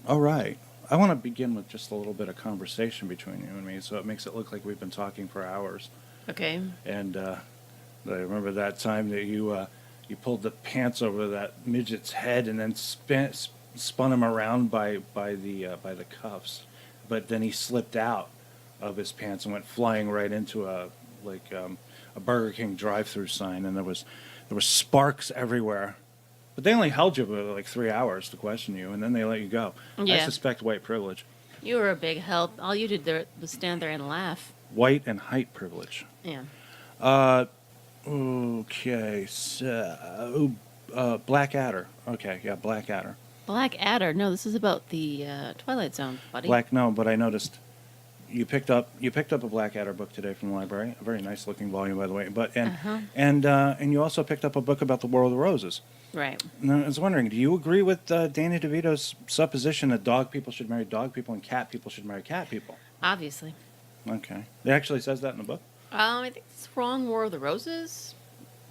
All right. I want to begin with just a little bit of conversation between you and me, so it makes it look like we've been talking for hours. Okay. And I remember that time that you pulled the pants over that midget's head and then spun him around by the cuffs, but then he slipped out of his pants and went flying right into a Burger King drive-through sign, and there was sparks everywhere. But they only held you for like 3 hours to question you, and then they let you go. I Yeah. suspect white privilege. You were a big help. All you did there was stand there and laugh. White and height privilege. Yeah. Okay, so Blackadder. Okay, yeah, Blackadder. Black Adder. No, this is about the Twilight Zone, buddy. Black. No, but I noticed you picked up a Blackadder book today from the library. A very nice looking volume, by the way. But Uh-huh. and you also picked up a book about the War of the Roses. Right. Now, I was wondering, do you agree with Danny DeVito's supposition that dog people should marry dog people and cat people should marry cat people? Obviously. Okay, it actually says that in the book. I think it's wrong War of the Roses,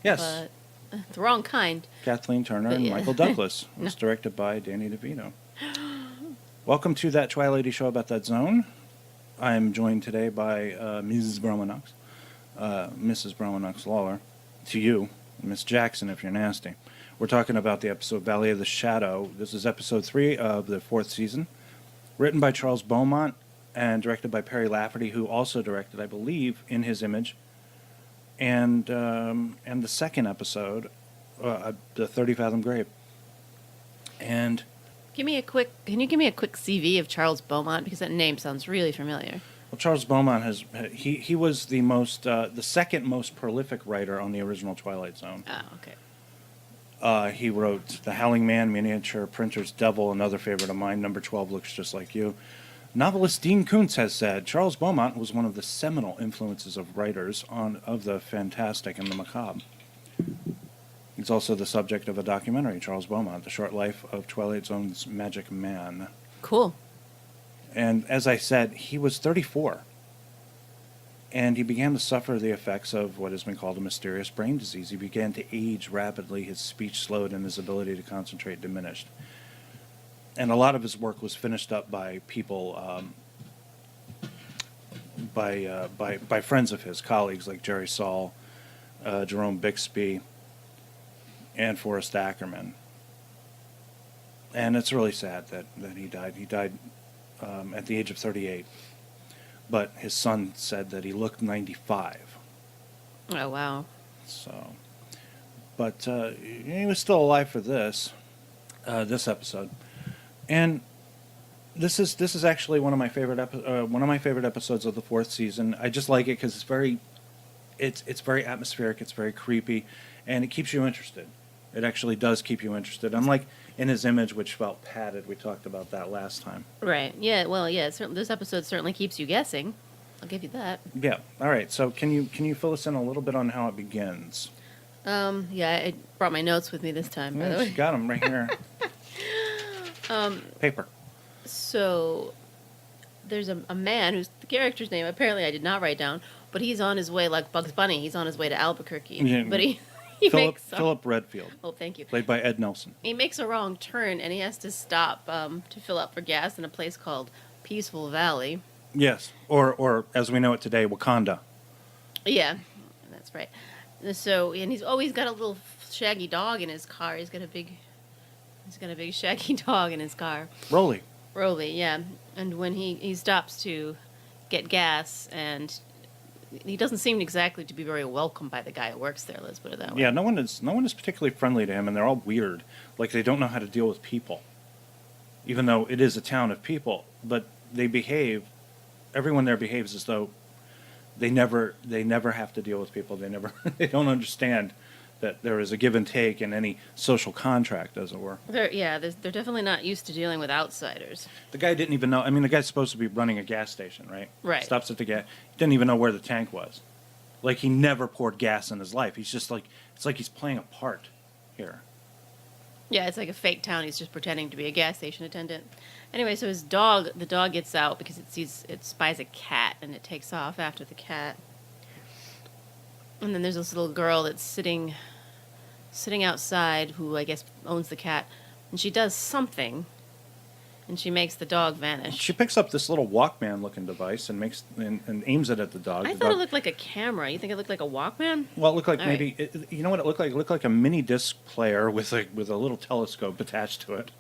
Yes, but the wrong kind. Kathleen Turner But and yeah. Michael Douglas. It's directed by Danny DeVito. Welcome to that Twilighty show about that zone. I'm joined today by Mrs. Bronwyn Knox, Mrs. Bronwyn Knox Lawler, to you, Miss Jackson, if you're nasty. We're talking about the episode Valley of the Shadow. This is episode 3 of the 4th season, written by Charles Beaumont and directed by Perry Lafferty, who also directed, I believe, In His Image, and the second episode, the 30 Fathom Grave. And Can you give me a quick CV of Charles Beaumont, because that name sounds really familiar. well, Charles Beaumont he was the second most prolific writer on the original Twilight Zone. Oh, okay. He wrote The Howling Man, Miniature Printer's Devil, another favorite of mine. Number 12 Looks Just Like You. Novelist Dean Koontz has said Charles Beaumont was one of the seminal influences of writers of the fantastic and the macabre. He's also the subject of a documentary, Charles Beaumont, The Short Life of Twilight Zone's Magic Man. Cool. And as I said, he was 34. And he began to suffer the effects of what has been called a mysterious brain disease. He began to age rapidly, his speech slowed, and his ability to concentrate diminished. And a lot of his work was finished up by people, by friends of his, colleagues like Jerry Saul, Jerome Bixby, and Forrest Ackerman. And it's really sad that he died. He died at the age of 38. But his son said that he looked 95. Oh, wow. So, but he was still alive for this episode, and this is actually one of my favorite episodes of the 4th season. I just like it because it's very atmospheric, it's very creepy, and it keeps you interested. It actually does keep you interested. Unlike In His Image, which felt padded. We talked about that last time. Right. Yeah. Well, yeah. This episode certainly keeps you guessing. I'll give you that. Yeah. All right. So can you fill us in a little bit on how it begins? Yeah, I brought my notes with me this time, by the Yeah, way. she got them right here. Paper. So, there's a man who's the character's name, apparently I did not write down, but he's on his way, like Bugs Bunny, he's on his way to Albuquerque. Yeah. But he Philip Redfield, Oh, thank you. played by Ed Nelson. He makes a wrong turn, and he has to stop to fill up for gas in a place called Peaceful Valley. Yes, or as we know it today, Wakanda. Yeah, that's right. So, and he's always got a little shaggy dog in his car. He's got a big shaggy dog in his car. Rolly. Rolly, yeah. And when he stops to get gas, and he doesn't seem exactly to be very welcomed by the guy who works there. Let's put it that way. Yeah, no one is particularly friendly to him, and they're all weird. Like they don't know how to deal with people, even though it is a town of people. But they behave. Everyone there behaves as though they never have to deal with people. They don't understand that there is a give and take in any social contract, as it were. They're definitely not used to dealing with outsiders. The guy didn't even know. I mean, the guy's supposed to be running a gas station, right? Right. Stops at the gas. Didn't even know where the tank was. Like he never poured gas in his life. He's just like it's like he's playing a part here. Yeah, it's like a fake town. He's just pretending to be a gas station attendant. Anyway, so the dog gets out because it spies a cat, and it takes off after the cat. And then there's this little girl that's sitting outside, who I guess owns the cat, and she does something, and she makes the dog vanish. She picks up this little Walkman-looking device and and aims it at the dog. I thought it looked like a camera. You think it looked like a Walkman? Well, it looked like All maybe you know what it looked like? It looked like a mini disc player with a little telescope attached to it.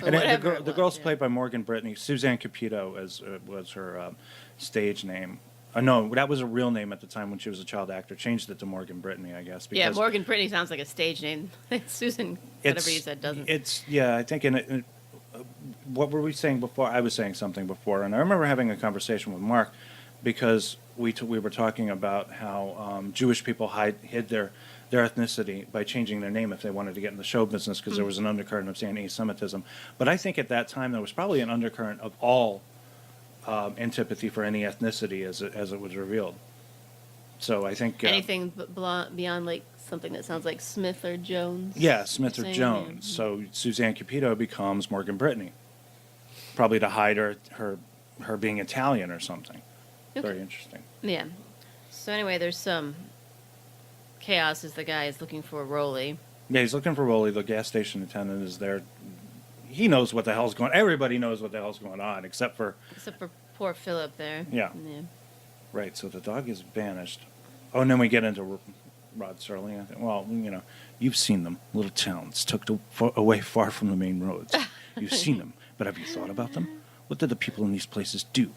Well, whatever The it girl's was, played by Morgan Brittany. Suzanne Capito was her stage name. No, that was a real name at the time when she was a child actor. Changed it to Morgan Brittany, I guess. Yeah, Morgan Brittany sounds like a stage name. Susan, whatever you said, doesn't. I think what were we saying before? I was saying something before, and I remember having a conversation with Mark because we were talking about how Jewish people hid their ethnicity by changing their name if they wanted to get in the show business because there was an undercurrent of anti-Semitism. But I think at that time there was probably an undercurrent of all antipathy for any ethnicity as it was revealed. So I think anything beyond like something that sounds like Smith or Jones. Yeah, Smith or Jones. So Suzanne Capito becomes Morgan Brittany, probably to hide her being Italian or something. Okay. Very interesting. Yeah. So anyway, there's some chaos as the guy is looking for Rolly. Yeah, he's looking for Rolly. The gas station attendant is there. He knows what the hell's going on. Everybody knows what the hell's going on, except for poor Philip there. Yeah. Right, so the dog is vanished. Oh, and then we get into Rod Serling. I think, well, you've seen them. Little towns tucked away far from the main roads. You've seen them, but have you thought about them? What did the people in these places do?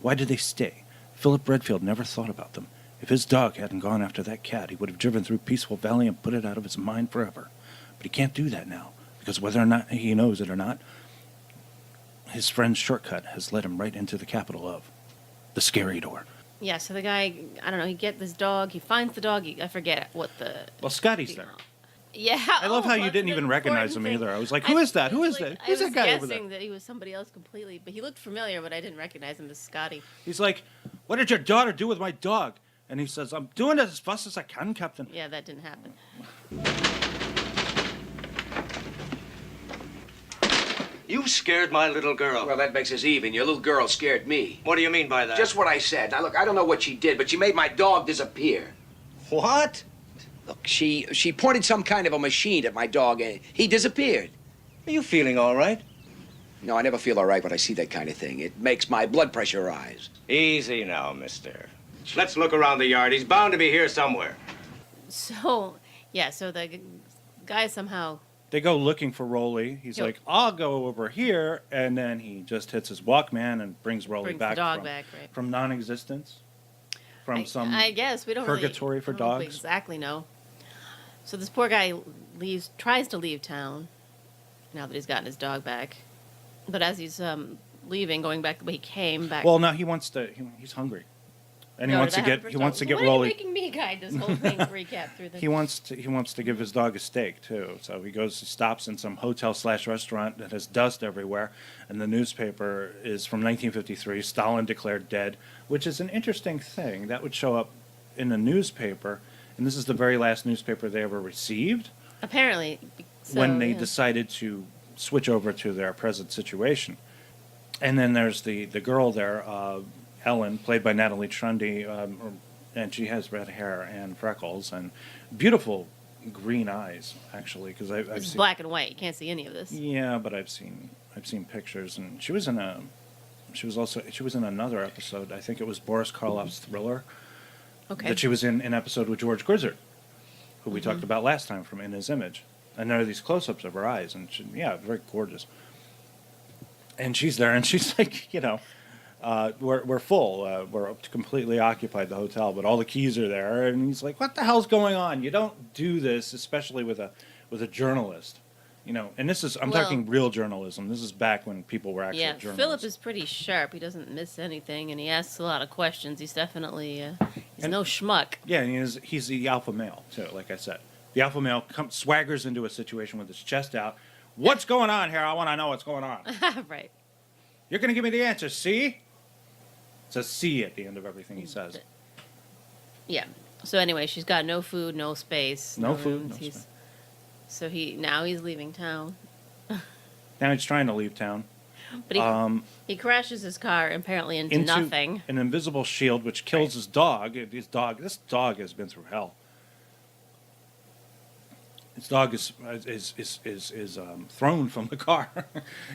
Why did they stay? Philip Redfield never thought about them. If his dog hadn't gone after that cat, he would have driven through Peaceful Valley and put it out of his mind forever. But he can't do that now. Because whether or not he knows it or not, his friend's shortcut has led him right into the capital of the scary door. Yeah, so the guy, I don't know, he gets this dog, he finds the dog, I forget what the... Well, Scotty's there. Yeah. I love how you didn't even recognize him either. I was like, who is that? Who is that? Who's that guy over there? I was guessing that he was somebody else completely, but he looked familiar, but I didn't recognize him as Scotty. He's like, what did your daughter do with my dog? And he says, I'm doing it as fast as I can, Captain. Yeah, that didn't happen. You scared my little girl. Well, that makes us even. Your little girl scared me. What do you mean by that? Just what I said. Now, look, I don't know what she did, but she made my dog disappear. What? Look, she pointed some kind of a machine at my dog, and he disappeared. Are you feeling all right? No, I never feel all right when I see that kind of thing. It makes my blood pressure rise. Easy now, mister. Let's look around the yard. He's bound to be here somewhere. So, yeah, so the guy somehow... They go looking for Rolly. He's like, I'll go over here. And then he just hits his Walkman and brings Rolly back, the dog back, right. From non-existence. From some I guess we don't purgatory really, for I don't dogs. exactly know. So this poor guy tries to leave town now that he's gotten his dog back. But as he's leaving, going back the way he came back. Well, now he wants to. He's hungry, and he wants to get Why Rolly. Are you making me guide this whole thing recap through this? He wants to give his dog a steak too. So he stops in some hotel/restaurant that has dust everywhere, and the newspaper is from 1953. Stalin declared dead, which is an interesting thing that would show up in the newspaper, and this is the very last newspaper they ever received. Apparently, so, when they decided to switch over to their present situation. And then there's the girl there, Ellen, played by Natalie Trundy, and she has red hair and freckles and beautiful green eyes, actually. Because I've it's seen, black and white. You can't see any of this. Yeah, but I've seen pictures, and she was in another episode. I think it was Boris Karloff's Thriller. Okay. That she was in an episode with George Grizzard, who we talked about last time from In His Image. And there are these close-ups of her eyes, and very gorgeous. And she's there, and she's like, we're full. We're completely occupied, the hotel, but all the keys are there. And he's like, what the hell's going on? You don't do this, especially with a journalist. And this is, I'm talking real journalism. This is back when people were actually journalists. Philip is pretty sharp. He doesn't miss anything, and he asks a lot of questions. He's definitely, he's no schmuck. Yeah, and he's the alpha male, too, like I said. The alpha male swaggers into a situation with his chest out. What's going on here? I want to know what's going on. Right. You're going to give me the answer, see? It says C at the end of everything he says. Yeah. So anyway, she's got no food, no space. No food, rooms. no space. So now he's leaving town. Now he's trying to leave town. But he crashes his car apparently into nothing. An invisible shield which kills his dog. This dog has been through hell. His dog is thrown from the car.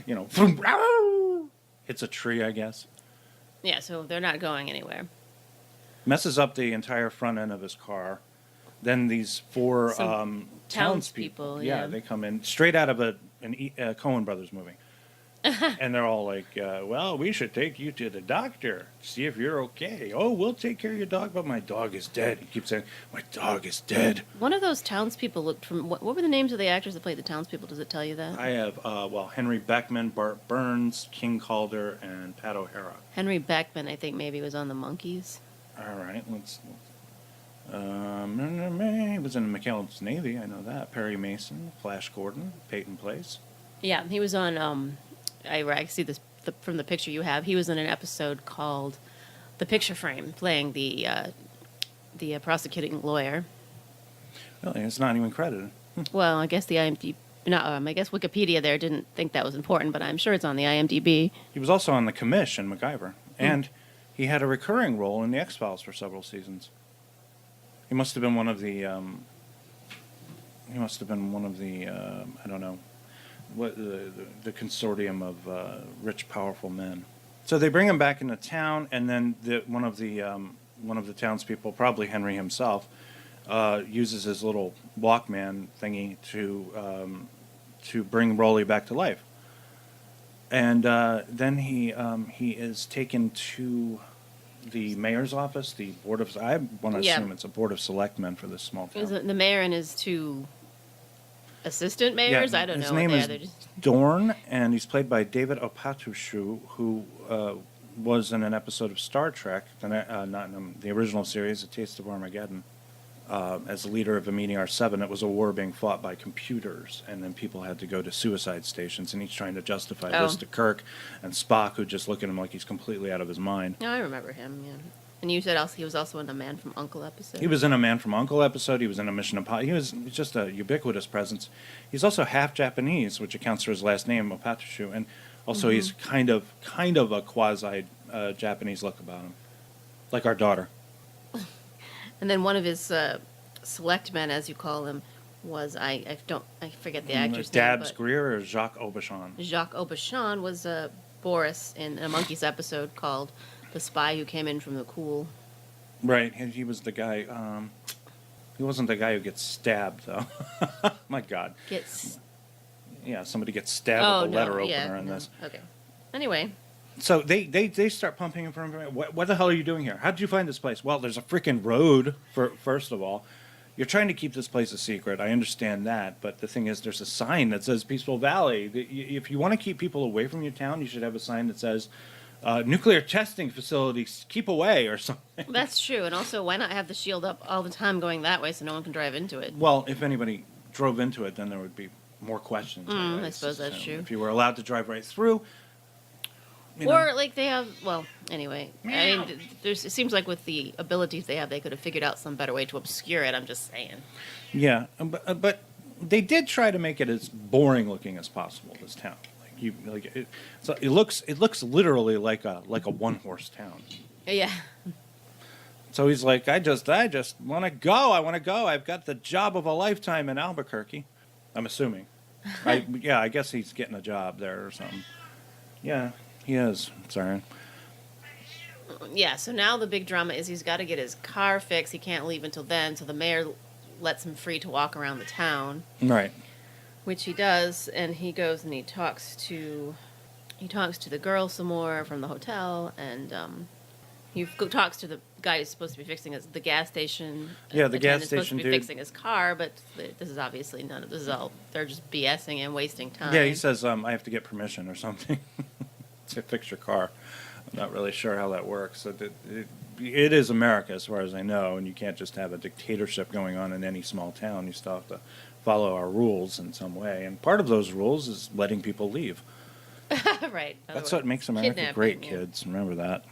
You know, vroom, ow! Hits a tree, I guess. Yeah, so they're not going anywhere. Messes up the entire front end of his car. Then these four Some townspeople, townspeople, yeah. they come in straight out of a Coen Brothers movie. And they're all like, well, we should take you to the doctor, see if you're okay. Oh, we'll take care of your dog, but my dog is dead. He keeps saying, my dog is dead. One of those townspeople looked from. What were the names of the actors that played the townspeople? Does it tell you that? I have, Henry Beckman, Bart Burns, King Calder, and Pat O'Hara. Henry Beckman, I think maybe was on the Monkees. All right, he was in McCallum's Navy, I know that. Perry Mason, Flash Gordon, Peyton Place. Yeah, he was on. I see this from the picture you have. He was in an episode called "The Picture Frame," playing the prosecuting lawyer. Really, it's not even credited. Well, I guess the IMDb. No, I guess Wikipedia there didn't think that was important, but I'm sure it's on the IMDb. He was also on The Commish in MacGyver, and he had a recurring role in The X-Files for several seasons. He must have been one of the. I don't know, what the consortium of rich, powerful men. So they bring him back into town, and then one of the townspeople, probably Henry himself, uses his little Walkman thingy to bring Rolly back to life. And then he is taken to the mayor's office, the board of. I want to assume it's a board of selectmen for this small town. Is it the mayor and his two assistant mayors? I don't know. His name what they is are. Dorn, and he's played by David Opatushu, who was in an episode of Star Trek, not in the original series, A Taste of Armageddon. As the leader of a Meteor 7, it was a war being fought by computers, and then people had to go to suicide stations, and he's trying to justify this to Kirk and Spock, who just look at him like he's completely out of his mind. Oh, I remember him, yeah. And you said also he was also in the Man from U.N.C.L.E. episode. He was in a Man from U.N.C.L.E. episode. He was in a Mission Impossible. He was just a ubiquitous presence. He's also half Japanese, which accounts for his last name, Opatushu, and also he's kind of a quasi Japanese look about him, like our daughter. And then one of his select men, as you call him, was I forget the actor's Dabs name. Greer or Jacques Aubuchon? Jacques Aubuchon was Boris in a Monkees episode called "The Spy Who Came in from the Cool." Right, he was the guy. He wasn't the guy who gets stabbed, though. My God. Somebody gets stabbed with a letter opener in this. Okay. Anyway. So they start pumping him for information. What the hell are you doing here? How did you find this place? Well, there's a freaking road, first of all. You're trying to keep this place a secret. I understand that. But the thing is, there's a sign that says Peaceful Valley. If you want to keep people away from your town, you should have a sign that says nuclear testing facilities, keep away, or something. That's true. And also, why not have the shield up all the time going that way so no one can drive into it? Well, if anybody drove into it, then there would be more questions. I suppose that's true. If you were allowed to drive right through. Or like they have, well, anyway. I mean, it seems like with the abilities they have, they could have figured out some better way to obscure it. I'm just saying. Yeah, but they did try to make it as boring looking as possible. This town, so it looks literally like a one horse town. Yeah. So he's like, I just want to go. I want to go. I've got the job of a lifetime in Albuquerque. I'm assuming. I guess he's getting a job there or something. Yeah. He is. Sorry. Yeah, so now the big drama is he's got to get his car fixed. He can't leave until then, so the mayor lets him free to walk around the town. Right. Which he does, and he goes and he talks to the girl some more from the hotel, and he talks to the guy who's supposed to be fixing the gas station. Yeah, the gas supposed station to be dude. fixing his car, but this is obviously none of this is all. They're just BSing and wasting time. Yeah, he says I have to get permission or something to fix your car. I'm not really sure how that works. It is America, as far as I know, and you can't just have a dictatorship going on in any small town. You still have to follow our rules in some way, and part of those rules is letting people leave. Right. That's what makes America great, kids. Remember that.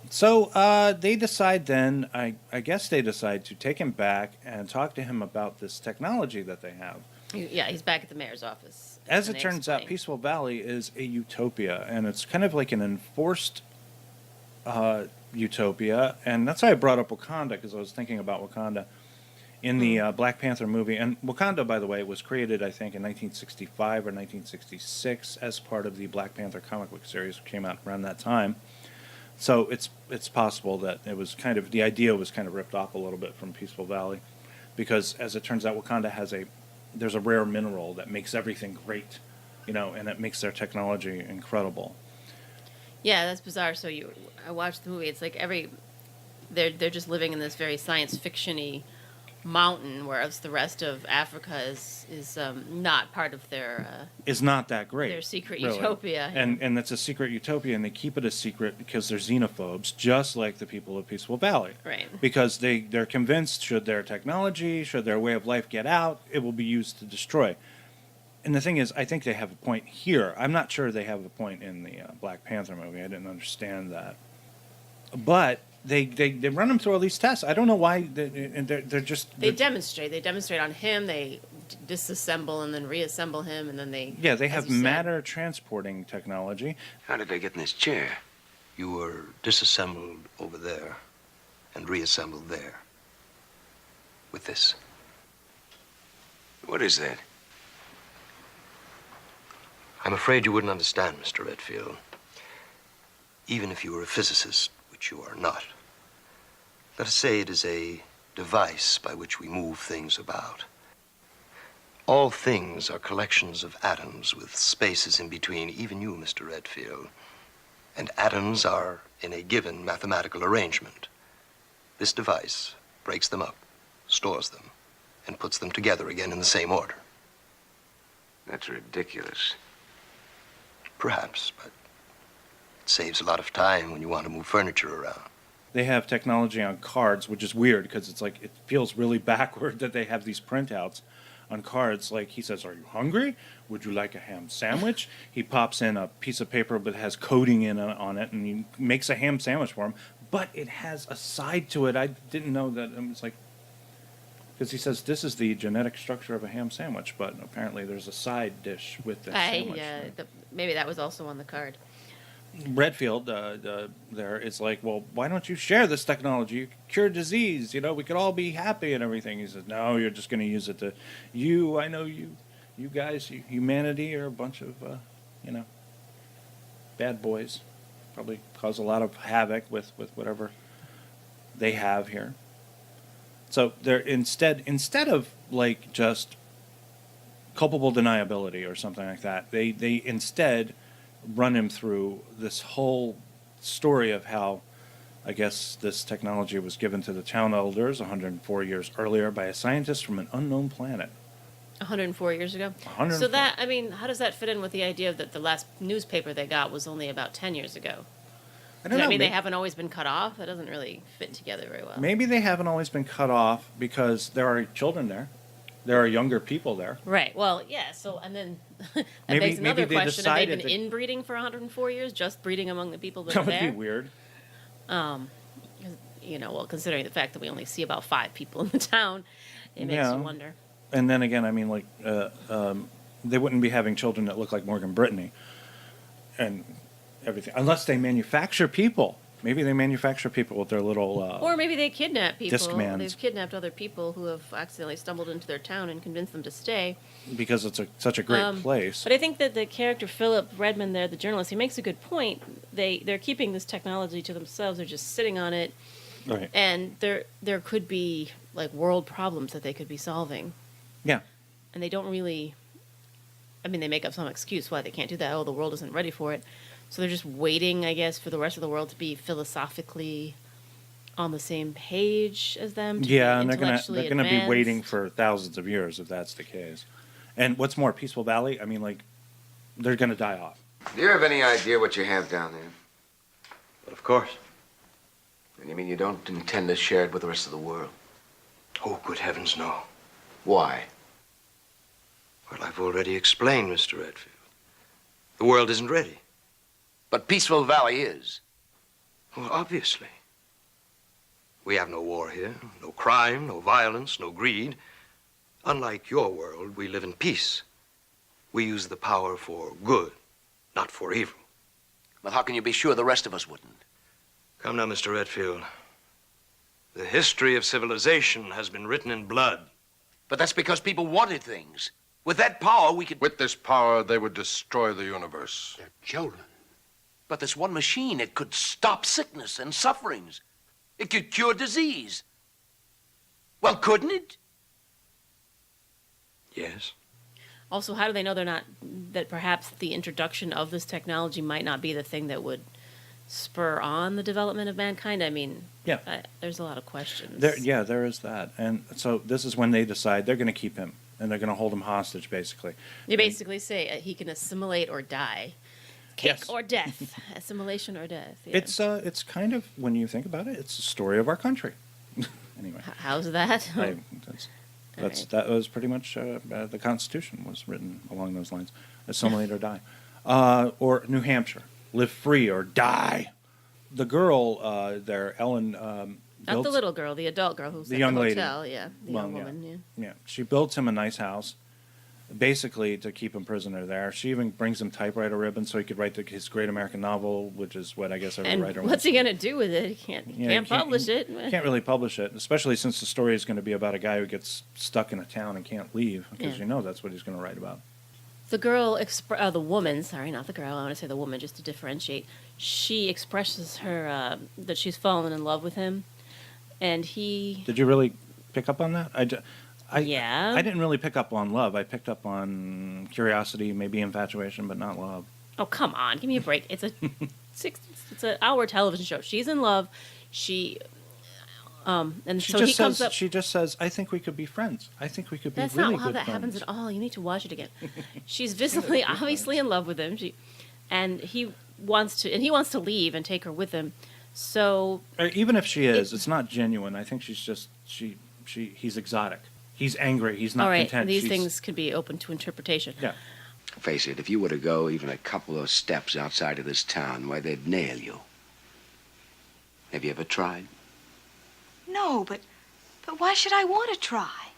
So they decide then, I guess they decide to take him back and talk to him about this technology that they have. Yeah, he's back at the mayor's office. As it turns out, Peaceful Valley is a utopia, and it's kind of like an enforced utopia, and that's why I brought up Wakanda, because I was thinking about Wakanda. In the Black Panther movie, and Wakanda, by the way, was created, I think, in 1965 or 1966 as part of the Black Panther comic book series, which came out around that time. So it's possible that it was kind of, the idea was kind of ripped off a little bit from Peaceful Valley, because as it turns out, Wakanda there's a rare mineral that makes everything great, and it makes their technology incredible. Yeah, that's bizarre. So I watched the movie. It's like they're just living in this very science fiction-y mountain, whereas the rest of Africa is not part of their Is not that great. Their secret really. utopia. And it's a secret utopia, and they keep it a secret because they're xenophobes, just like the people of Peaceful Valley. Right. Because they're convinced, should their technology, should their way of life get out, it will be used to destroy. And the thing is, I think they have a point here. I'm not sure they have a point in the Black Panther movie. I didn't understand that. But they run him through all these tests. I don't know why. They're just... They demonstrate. They demonstrate on him. They disassemble and then reassemble him, and then they... Yeah, they have matter transporting technology. How did they get in this chair? You were disassembled over there and reassembled there. With this. What is that? I'm afraid you wouldn't understand, Mr. Redfield. Even if you were a physicist, which you are not. Let us say it is a device by which we move things about. All things are collections of atoms with spaces in between, even you, Mr. Redfield. And atoms are in a given mathematical arrangement. This device breaks them up, stores them, and puts them together again in the same order. That's ridiculous. Perhaps, but it saves a lot of time when you want to move furniture around. They have technology on cards, which is weird because it's like, it feels really backward that they have these printouts on cards. Like, he says, "Are you hungry? Would you like a ham sandwich?" He pops in a piece of paper that has coding on it, and he makes a ham sandwich for him. But it has a side to it. I didn't know that. It's like, because he says this is the genetic structure of a ham sandwich, but apparently there's a side dish with the sandwich. Maybe that was also on the card. Redfield there is like, "Well, why don't you share this technology? You could cure disease, we could all be happy and everything." He says, "No, you're just going to use it to I know you guys, humanity are a bunch of bad boys, probably cause a lot of havoc with whatever they have here." So they're instead of like just culpable deniability or something like that, they instead run him through this whole story of how, I guess, this technology was given to the town elders 104 years earlier by a scientist from an unknown planet. 104 years ago? 104. So that, how does that fit in with the idea that the last newspaper they got was only about 10 years ago? I don't Does that know. mean they haven't always been cut off? That doesn't really fit together very well. Maybe they haven't always been cut off because there are children there. There are younger people there. Right. Well, yeah. So, and then that Maybe- begs another maybe they question. Have they been decided that- inbreeding for 104 years? Just breeding among the people that That are would there? be weird. Well, considering the fact that we only see about 5 people in the town, it makes you wonder. And then again, they wouldn't be having children that look like Morgan Brittany and everything, unless they manufacture people. Maybe they manufacture people with their little... Or maybe they kidnap people. Discmans. They've kidnapped other people who have accidentally stumbled into their town and convinced them to stay. because it's such a great place. But I think that the character Philip Redmond there, the journalist, he makes a good point. They're keeping this technology to themselves. They're just sitting on it. Right. And there could be like world problems that they could be solving. Yeah. And they don't really... they make up some excuse why they can't do that. Oh, the world isn't ready for it. So they're just waiting, I guess, for the rest of the world to be philosophically on the same page as them. Yeah, and they're gonna be advanced. waiting for thousands of years if that's the case. And what's more, Peaceful Valley, they're gonna die off. Do you have any idea what you have down there? But of course. And you mean you don't intend to share it with the rest of the world? Oh, good heavens, no. Why? Well, I've already explained, Mr. Redfield. The world isn't ready. But Peaceful Valley is. Well, obviously. We have no war here, no crime, no violence, no greed. Unlike your world, we live in peace. We use the power for good, not for evil. Well, how can you be sure the rest of us wouldn't? Come now, Mr. Redfield. The history of civilization has been written in blood. But that's because people wanted things. With that power, we could... With this power, they would destroy the universe. They're children. But there's one machine that could stop sickness and sufferings. It could cure disease. Well, couldn't it? Yes. Also, how do they know they're not, that perhaps the introduction of this technology might not be the thing that would spur on the development of mankind? I mean, Yeah. There's a lot of questions. There is that. And so this is when they decide they're going to keep him, and they're going to hold him hostage, basically. You basically say he can assimilate or die. Cake Yes. or death. Assimilation or death. Yeah. It's kind of, when you think about it, it's the story of our country. Anyway. How's that? That was pretty much the Constitution was written along those lines. Assimilate or die. Or New Hampshire, live free or die. The girl there, Ellen. Not the little girl, the adult girl who's the at young the lady. hotel. Yeah, the young woman. Yeah. Yeah, she builds him a nice house, basically to keep him prisoner there. She even brings him typewriter ribbons so he could write his great American novel, which is what I guess every And wants. what's he gonna do with it? He can't publish it. Can't really publish it, especially since the story is going to be about a guy who gets stuck in a town and can't leave, because Yeah. that's what he's going to write about. The girl, the woman, sorry, not the girl, I want to say the woman just to differentiate. She expresses her, that she's fallen in love with him. And he... Did you really pick up on that? Yeah. I didn't really pick up on love. I picked up on curiosity, maybe infatuation, but not love. Oh, come on. Give me a break. It's it's an hour television show. She's in love. She... and She so just he comes says, up... She just says, I think we could be friends. I think we could be That's really not how good that friends. happens at all. You need to watch it again. She's visibly, obviously in love with him. And he wants to leave and take her with him. So Or even if she is, it's not genuine. I think she's just he's exotic. He's angry. He's not all right, content. these things could be open to interpretation. Yeah. Face it, if you were to go even a couple of steps outside of this town, why, they'd nail you. Have you ever tried? No, but why should I want to try?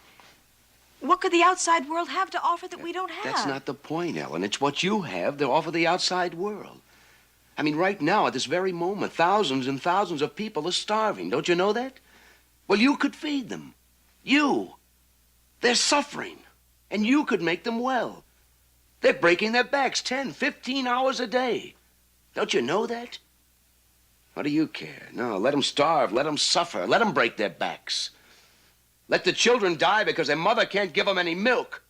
What could the outside world have to offer that we don't have? That's not the point, Ellen. It's what you have to offer the outside world. I mean, right now, at this very moment, thousands and thousands of people are starving. Don't you know that? Well, you could feed them. You. They're suffering. And you could make them well. They're breaking their backs 10, 15 hours a day. Don't you know that? What do you care? No, let them starve. Let them suffer. Let them break their backs. Let the children die because their mother can't give them any milk.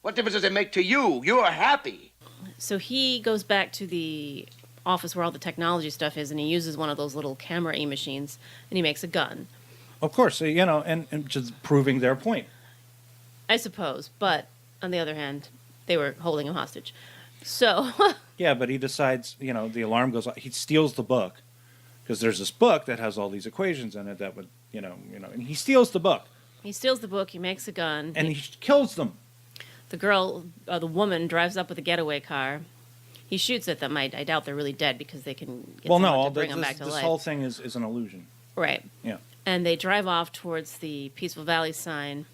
What difference does it make to you? You're happy. So he goes back to the office where all the technology stuff is, and he uses one of those little camera machines, and he makes a gun. Of course, and just proving their point. I suppose, but on the other hand, they were holding him hostage. So Yeah, but he decides, the alarm goes off. He steals the book because there's this book that has all these equations in it that would, and he steals the book he steals the book, he makes a gun. and he kills them. The girl, the woman, drives up with a getaway car. He shoots at them. I doubt they're really dead because they can get someone to bring them back to this life. whole thing is an illusion. Right. Yeah. And they drive off towards the Peaceful Valley sign,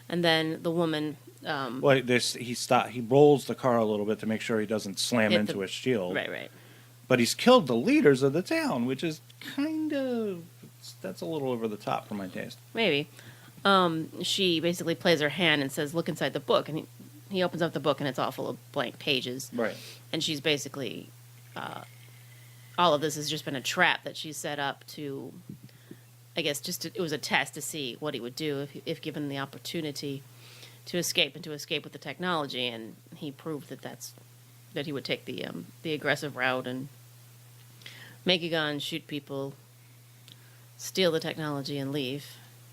and then the woman... Well, he rolls the car a little bit to make sure he doesn't slam Hit into the- a shield. Right. But he's killed the leaders of the town, which is that's a little over the top for my taste. Maybe. She basically plays her hand and says, look inside the book. And he opens up the book, and it's all full of blank pages. Right. And she's basically... all of this has just been a trap that she set up to... I guess it was a test to see what he would do if given the opportunity to escape with the technology. And he proved that he would take the aggressive route and make a gun, shoot people, steal the technology, and leave.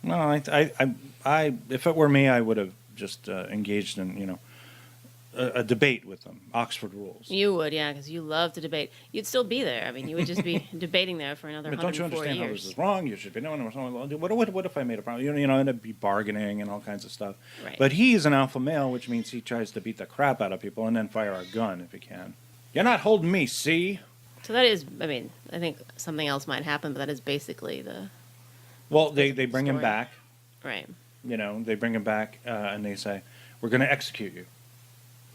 No, I if it were me, I would have just engaged in a debate with them, Oxford rules. You would, yeah, because you love to debate. You'd still be there. I mean, you would just be debating there for another But don't you 104 understand how years. this is wrong? You should be knowing what if I made a problem? And it'd be bargaining and all kinds of stuff. Right. But he's an alpha male, which means he tries to beat the crap out of people and then fire a gun if he can. You're not holding me, see? So that is, I mean, I think something else might happen, but that is basically the... Well, they bring him Story. back. Right. They bring him back and they say, we're going to execute you.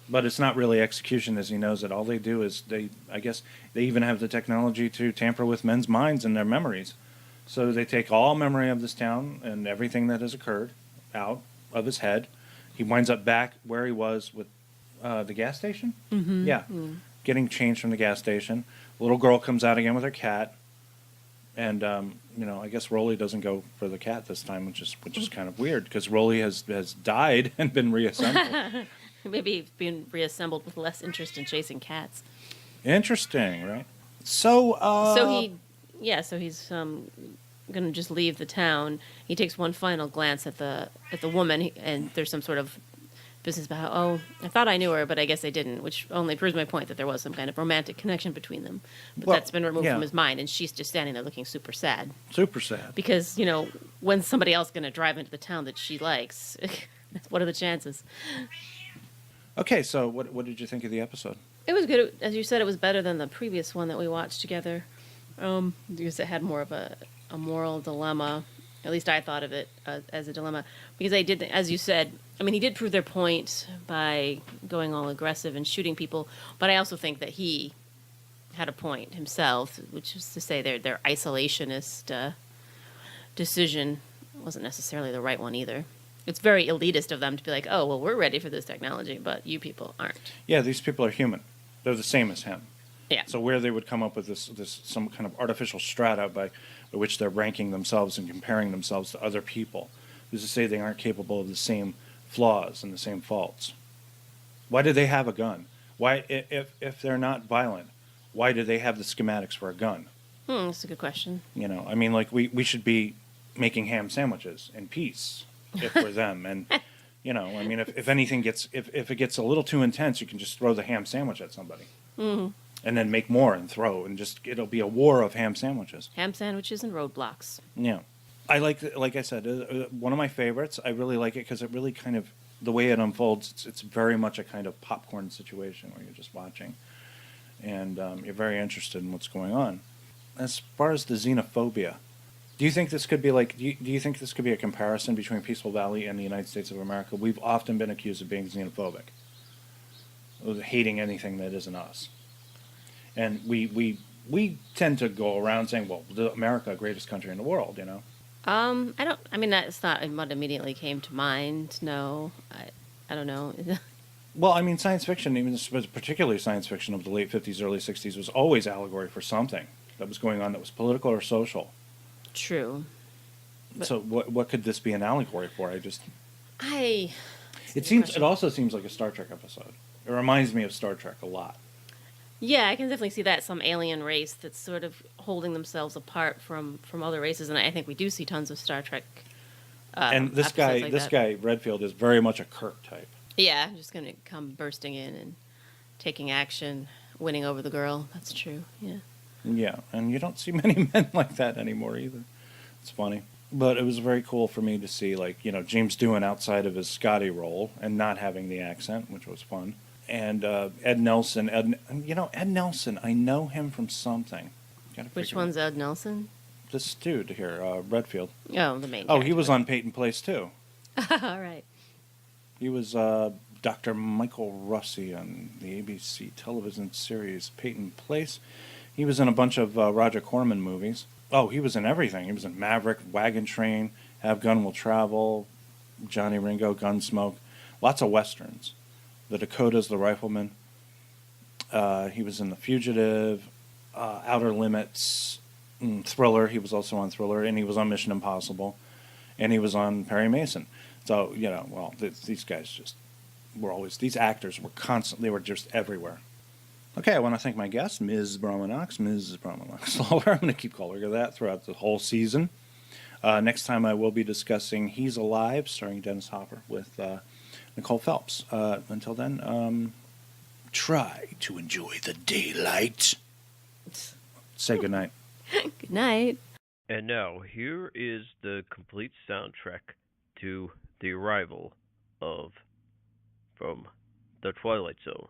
But it's not really execution, as he knows that all they do is I guess they even have the technology to tamper with men's minds and their memories. So they take all memory of this town and everything that has occurred out of his head. He winds up back where he was with the gas station. Mm-hmm. Yeah, getting changed from the gas station. A little girl comes out again with her cat, and I guess Rolly doesn't go for the cat this time, which is kind of weird because Rolly has died and been reassembled. Maybe he's being reassembled with less interest in chasing cats. Interesting, right? So he's gonna just leave the town. He takes one final glance at the woman, and there's some sort of business about how, I thought I knew her, but I guess I didn't, which only proves my point that there was some kind of romantic connection between them. But that's been removed from his mind, and she's just standing there looking super sad. Super sad. Because, when's somebody else going to drive into the town that she likes? What are the chances? Okay, so what did you think of the episode? It was good. As you said, it was better than the previous one that we watched together. Because it had more of a moral dilemma. At least I thought of it as a dilemma. Because as you said, he did prove their point by going all aggressive and shooting people. But I also think that he had a point himself, which is to say their isolationist decision wasn't necessarily the right one either. It's very elitist of them to be like, oh, well, we're ready for this technology, but you people aren't. Yeah, these people are human. They're the same as him. Yeah. So where they would come up with this some kind of artificial strata by which they're ranking themselves and comparing themselves to other people, is to say they aren't capable of the same flaws and the same faults. Why do they have a gun? Why, if they're not violent, why do they have the schematics for a gun? That's a good question. We should be making ham sandwiches in peace if we're them. And, if anything if it gets a little too intense, you can just throw the ham sandwich at somebody. Mm-hmm. And then make more and throw, and it'll be a war of ham sandwiches. Ham sandwiches and roadblocks. Yeah. I like I said, one of my favorites. I really like it because it really kind of, the way it unfolds, it's very much a kind of popcorn situation where you're just watching. And you're very interested in what's going on. As far as the xenophobia, do you think this could be do you think this could be a comparison between Peaceful Valley and the United States of America? We've often been accused of being xenophobic, of hating anything that isn't us. And we tend to go around saying, well, America, greatest country in the world, That's not what immediately came to mind. No, I don't know. Well, science fiction, even particularly science fiction of the late 50s, early 60s, was always allegory for something that was going on that was political or social. True. So what could this be an allegory for? It also seems like a Star Trek episode. It reminds me of Star Trek a lot. Yeah, I can definitely see that, some alien race that's sort of holding themselves apart from other races, and I think we do see tons of Star Trek. And this guy Redfield is very much a Kirk type. Yeah, just going to come bursting in and taking action, winning over the girl. That's true. Yeah. Yeah, and you don't see many men like that anymore either. It's funny. But it was very cool for me to see, James Doohan outside of his Scotty role and not having the accent, which was fun. And Ed Nelson. Ed Nelson, I know him from something. Which one's Ed Nelson? This dude here, Redfield. Oh, the main character. Oh, he was on Peyton Place, too. All right. He was Dr. Michael Russi on the ABC television series Peyton Place. He was in a bunch of Roger Corman movies. Oh, he was in everything. He was in Maverick, Wagon Train, Have Gun Will Travel, Johnny Ringo, Gunsmoke. Lots of Westerns. The Dakotas, The Rifleman. He was in The Fugitive, Outer Limits, Thriller. He was also on Thriller, and he was on Mission Impossible, and he was on Perry Mason. So, these guys just were always, these actors were constantly, they were just everywhere. Okay, I want to thank my guest, Mrs. Bronwyn Lawler. I'm going to keep calling her that throughout the whole season. Next time I will be discussing He's Alive, starring Dennis Hopper, with Nicole Phelps. Until then, try to enjoy the daylight. Say goodnight. Good night. And now, here is the complete soundtrack to the arrival from the Twilight Zone.